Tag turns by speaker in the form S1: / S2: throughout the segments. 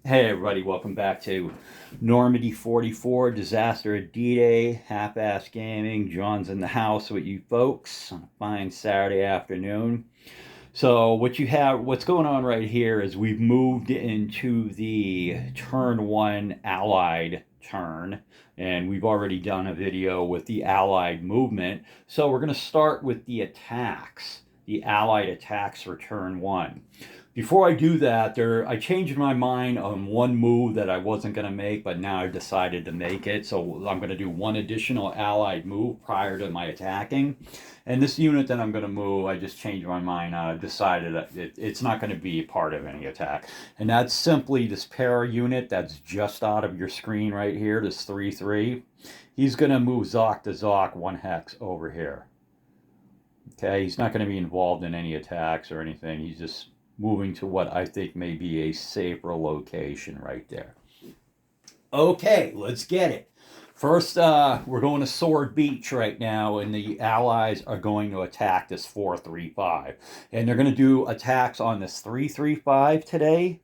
S1: Hey everybody, welcome back to Normandy 44, Disaster at D-Day, Half-Ass Gaming. John's in the house with you folks on a fine Saturday afternoon. So what's going on right here is we've moved into the turn one allied turn, and we've already done a video with the allied movement. So we're going to start with the attacks, the allied attacks for turn one. Before I do that, I changed my mind on one move that I wasn't going to make, but now I've decided to make it. So I'm going to do one additional allied move prior to my attacking. And this unit that I'm going to move, I just changed my mind. I've decided that it's not going to be part of any attack. And that's simply this para unit that's just out of your screen right here, this 3/3. He's going to move Zoc to Zoc 1 hex over here. Okay, he's not going to be involved in any attacks or anything. He's just moving to what I think may be a safer location right there. Okay, let's get it. First, we're going to Sword Beach right now, and the Allies are going to attack this 4-3-5. And they're going to do attacks on this 3-3-5 today,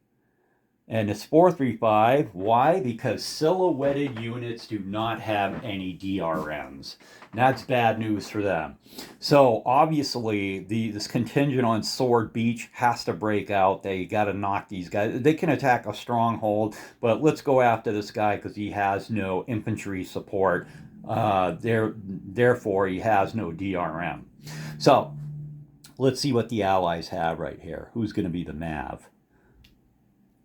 S1: and it's 4-3-5. Why? Because silhouetted units do not have any DRMs. And that's bad news for them. So obviously, this contingent on Sword Beach has to break out. They got to knock these guys. They can attack a stronghold, but let's go after this guy because he has no infantry support. Therefore, he has no DRM. So let's see what the Allies have right here. Who's going to be the MAV?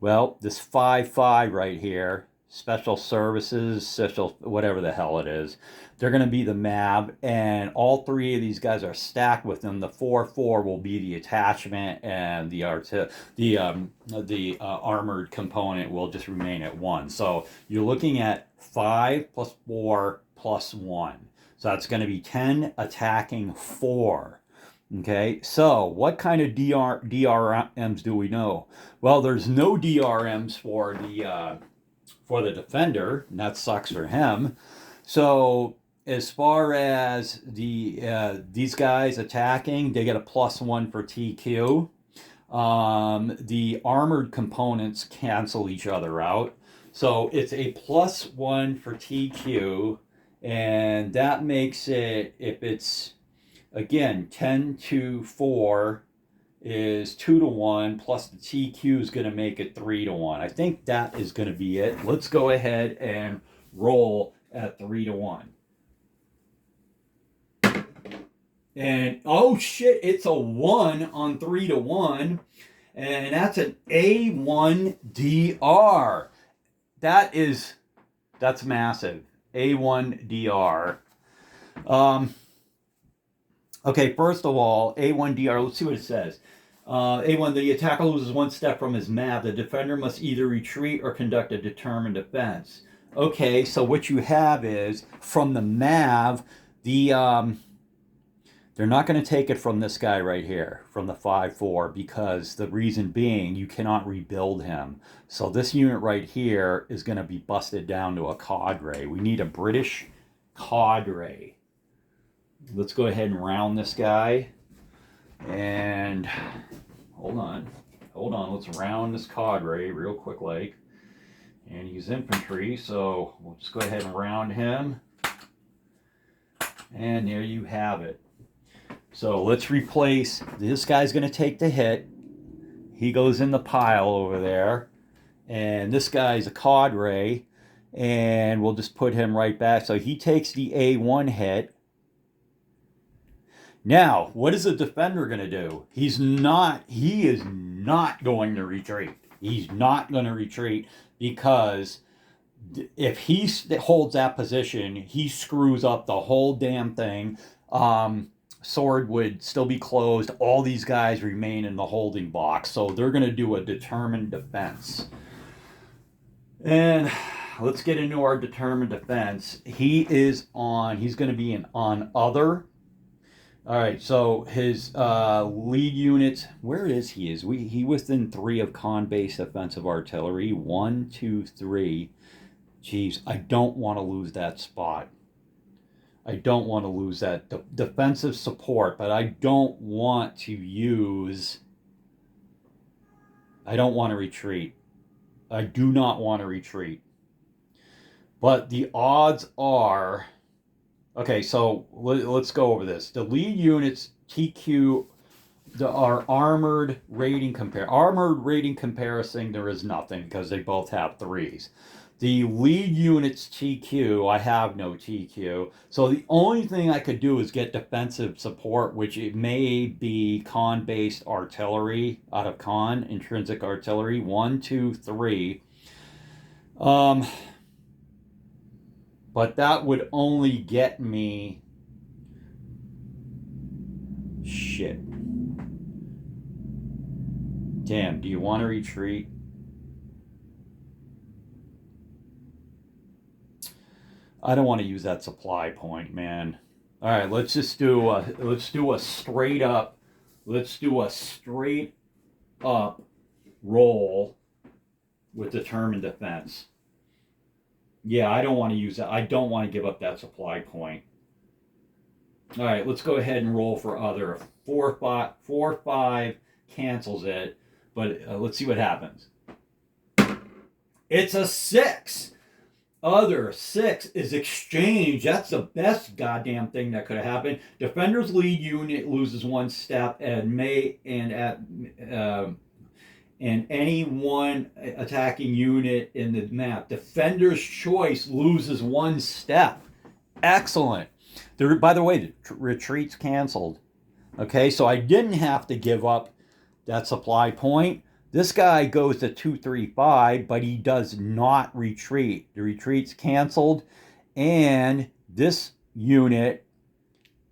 S1: Well, this 5-5 right here, special services, special whatever the hell it is, they're going to be the MAV, and all three of these guys are stacked with them. The 4-4 will be the attachment, and the armored component will just remain at 1. So you're looking at 5 plus 4 plus 1. So that's going to be 10 attacking 4. Okay, so what kind of DRMs do we know? Well, there's no DRMs for the defender, and that sucks for him. So as far as these guys attacking, they get a +1 for TQ. The armored components cancel each other out, so it's a +1 for TQ, and that makes it, if it's again 10-4 is 2-1, plus the TQ is going to make it 3-1. I think that is going to be it. Let's go ahead and roll at 3-1. And oh shit, it's a 1 on 3-1, and that's an A1DR. That's massive. A1DR. Okay, first of all, A1DR, let's see what it says. A1, the attacker loses 1 step from his MAV. The defender must either retreat or conduct a determined defense. Okay, so what you have is, from the MAV, they're not going to take it from this guy right here, from the 5-4, because the reason being, you cannot rebuild him. So this unit right here is going to be busted down to a cadre. We need a British cadre. Let's go ahead and round this guy. And hold on, let's round this cadre real quick like. And he's infantry, so we'll just go ahead and round him. And there you have it. So let's replace, this guy's going to take the hit. He goes in the pile over there. And this guy's a cadre. And we'll just put him right back. So he takes the A1 hit. Now, what is the defender going to do? He is not going to retreat. He's not going to retreat, because if he holds that position, he screws up the whole damn thing. Sword would still be closed. All these guys remain in the holding box. So they're going to do a determined defense. And let's get into our determined defense. He's going to be on other. All right, so his lead units, where is he? He within 3 of con-based offensive artillery. 1, 2, 3. Jeez, I don't want to lose that spot. I don't want to lose that defensive support, but I don't want to retreat. I do not want to retreat. But the odds are, okay, so let's go over this. The lead units TQ are armored rating comparison. There is nothing because they both have threes. The lead units TQ, I have no TQ. So the only thing I could do is get defensive support, which it may be con-based artillery out of con, intrinsic artillery. 1, 2, 3. But that would only get me shit. Damn, do you want to retreat? I don't want to use that supply point, man. All right, let's do a straight up roll with determined defense. Yeah, I don't want to use that. I don't want to give up that supply point. All right, let's go ahead and roll for other. 4, 5 cancels it, but let's see what happens. It's a 6. Other 6 is exchange. That's the best goddamn thing that could have happened. Defender's lead unit loses 1 step and any one attacking unit in the map. Defender's choice loses 1 step. Excellent. By the way, the retreat's canceled. Okay, so I didn't have to give up that supply point. This guy goes to 2, 3, 5, but he does not retreat. The retreat's canceled, and this unit,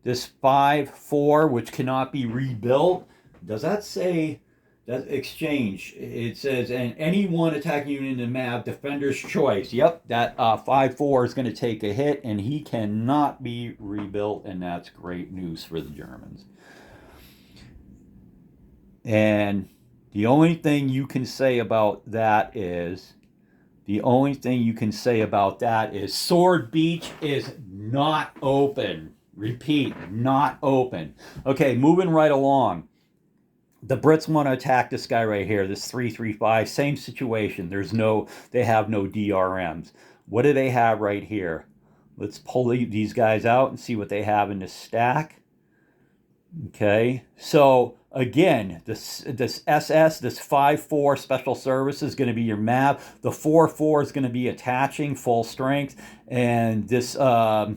S1: this 5, 4, which cannot be rebuilt, does that say that exchange? It says, and any one attacking unit in the map, defender's choice. Yep, that 5, 4 is going to take a hit, and he cannot be rebuilt, and that's great news for the Germans. And the only thing you can say about that is Sword Beach is not open. Repeat, not open. Okay, moving right along. The Brits want to attack this guy right here, this 335. Same situation. They have no DRMs. What do they have right here? Let's pull these guys out and see what they have in this stack. Okay, so again, this SS, this 5-4 special service is going to be your map. The 4-4 is going to be attaching full strength, and this that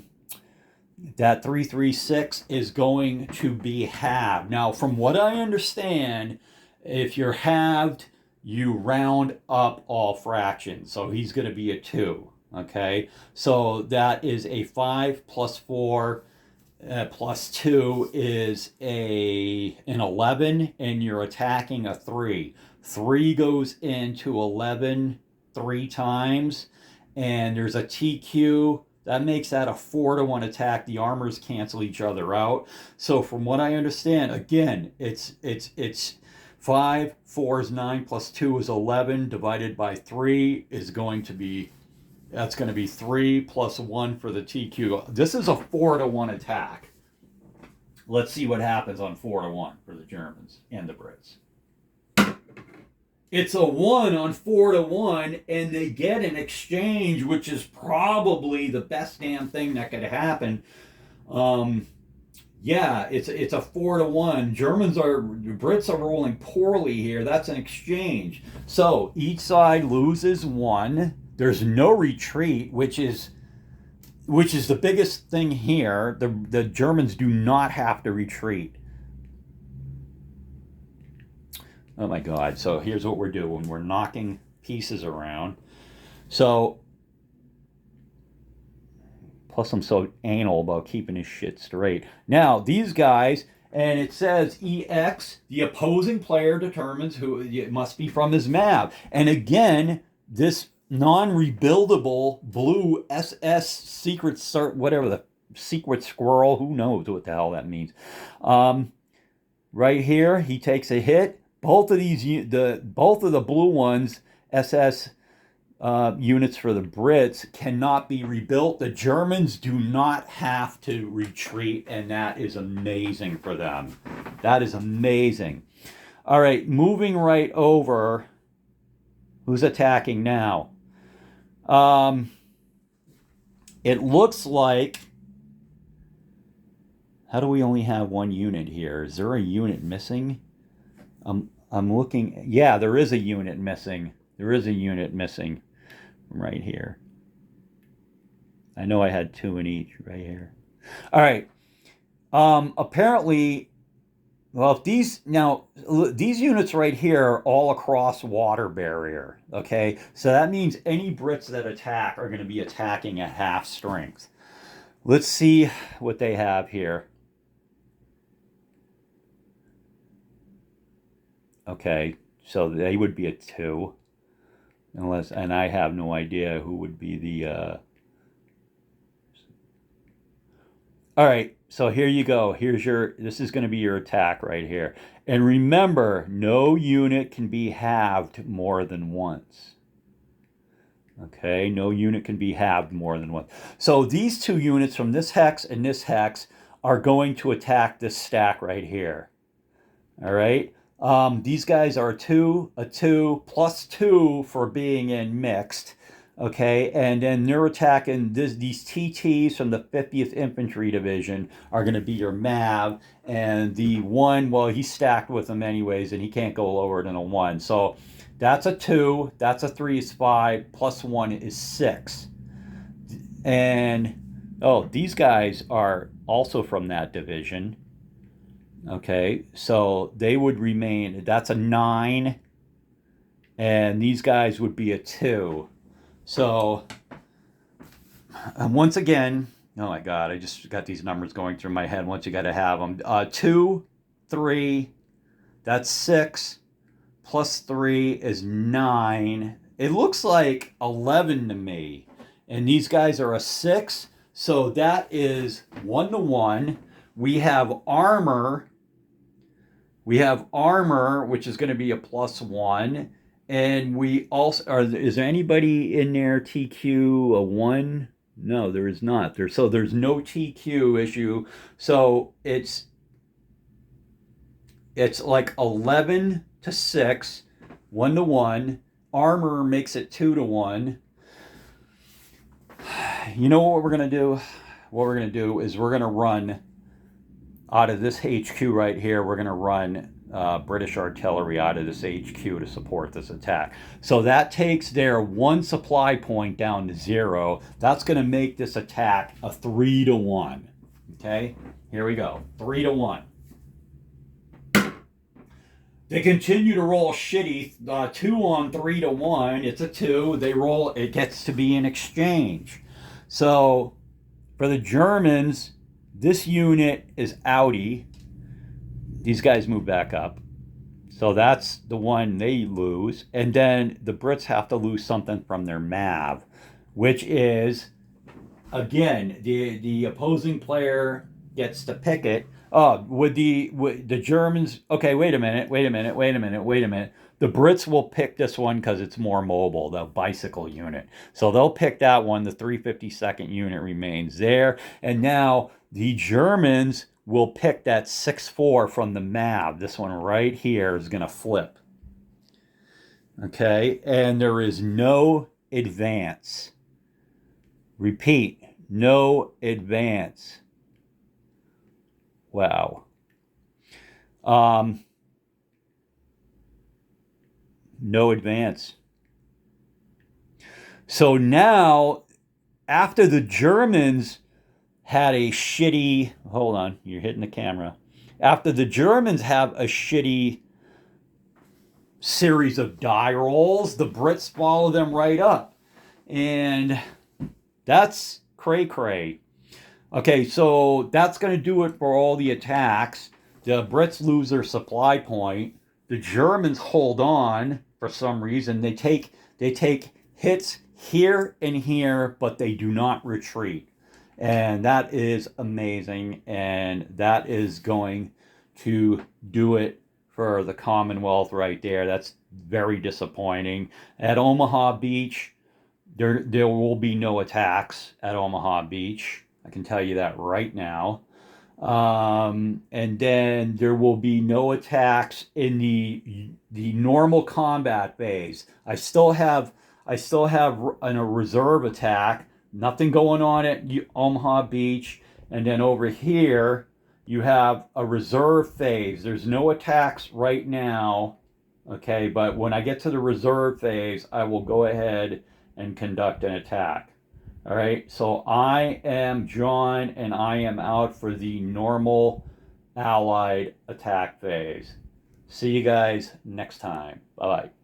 S1: 336 is going to be halved. Now, from what I understand, if you're halved, you round up all fractions. So he's going to be a 2. Okay, so that is a 5 plus 4. Plus 2 is an 11, and you're attacking a 3. 3 goes into 11 3 times, and there's a TQ. That makes that a 4-to-1 attack. The armors cancel each other out. So from what I understand, again, it's 5, 4 is 9, plus 2 is 11, divided by 3 is going to be... That's going to be 3 plus 1 for the TQ. This is a 4-to-1 attack. Let's see what happens on 4-to-1 for the Germans and the Brits. It's a 1 on 4-to-1, and they get an exchange, which is probably the best damn thing that could happen. Yeah, it's a 4-to-1. Brits are rolling poorly here. That's an exchange. So each side loses 1. There's no retreat, which is the biggest thing here. The Germans do not have to retreat. Oh my God. So here's what we're doing. We're knocking pieces around. So, plus I'm so anal about keeping this shit straight. Now, these guys, and it says EX, the opposing player determines who it must be from his map. And again, this non-rebuildable blue SS secret whatever the secret squirrel, who knows what the hell that means. Right here, he takes a hit. Both of the blue ones, SS units for the Brits, cannot be rebuilt. The Germans do not have to retreat, and that is amazing for them. That is amazing. All right, moving right over. Who's attacking now? It looks like... How do we only have one unit here? Is there a unit missing? I'm looking... Yeah, there is a unit missing. There is a unit missing right here. I know I had 2 in each right here. All right. Apparently... Well, if these units right here are all across water barrier, okay? So that means any Brits that attack are going to be attacking at half strength. Let's see what they have here. Okay, so they would be a 2, unless, and I have no idea who would be the. All right, so here you go. This is going to be your attack right here. And remember, no unit can be halved more than once. Okay, no unit can be halved more than once. So these 2 units from this hex and this hex are going to attack this stack right here. All right, these guys are a 2 plus 2 for being in mixed. Okay, and then they're attacking these TTs from the 50th Infantry Division are going to be your MAV, and the 1, well, he's stacked with them anyways, and he can't go lower than a 1. So that's a 2, that's a 3 is 5, plus 1 is 6. And, oh, these guys are also from that division. Okay, so they would remain, that's a 9, and these guys would be a 2. So, once again, oh my God, I just got these numbers going through my head. Once you got to have them. 2, 3, that's 6, plus 3 is 9. It looks like 11 to me. And these guys are a 6, so that is 1 to 1. We have armor. We have armor, which is going to be a plus 1. And we also is there anybody in there TQ a 1? No, there is not. There's no TQ issue. So it's like 11 to 6, 1 to 1. Armor makes it 2 to 1. You know what we're gonna do? What we're gonna do is we're gonna run out of this HQ right here. We're gonna run British artillery out of this HQ to support this attack. So that takes their 1 supply point down to 0. That's going to make this attack a 3 to 1. Okay, here we go. 3 to 1. They continue to roll shitty. 2 on 3 to 1. It's a 2. They roll. It gets to be an exchange. So for the Germans, this unit is outie. These guys move back up. So that's the one they lose. And then the Brits have to lose something from their MAV, which is, again, the opposing player gets to pick it. Would the Germans... Okay, wait a minute. The Brits will pick this one because it's more mobile, the bicycle unit. So they'll pick that one. The 352nd unit remains there. And now the Germans will pick that 6-4 from the MAV. This one right here is going to flip. Okay, and there is no advance. Repeat, no advance. Wow. No advance. So now, after the Germans had a shitty... Hold on, you're hitting the camera. After the Germans have a shitty series of die rolls, the Brits follow them right up. And that's cray-cray. Okay, so that's going to do it for all the attacks. The Brits lose their supply point. The Germans hold on for some reason. They take hits here and here, but they do not retreat. And that is amazing. And that is going to do it for the Commonwealth right there. That's very disappointing. At Omaha Beach, there will be no attacks at Omaha Beach. I can tell you that right now. And then there will be no attacks in the normal combat phase. I still have a reserve attack. Nothing going on at Omaha Beach. And then over here, you have a reserve phase. There's no attacks right now. Okay, but when I get to the reserve phase, I will go ahead and conduct an attack. All right, so I am John, and I am out for the normal allied attack phase. See you guys next time. Bye bye.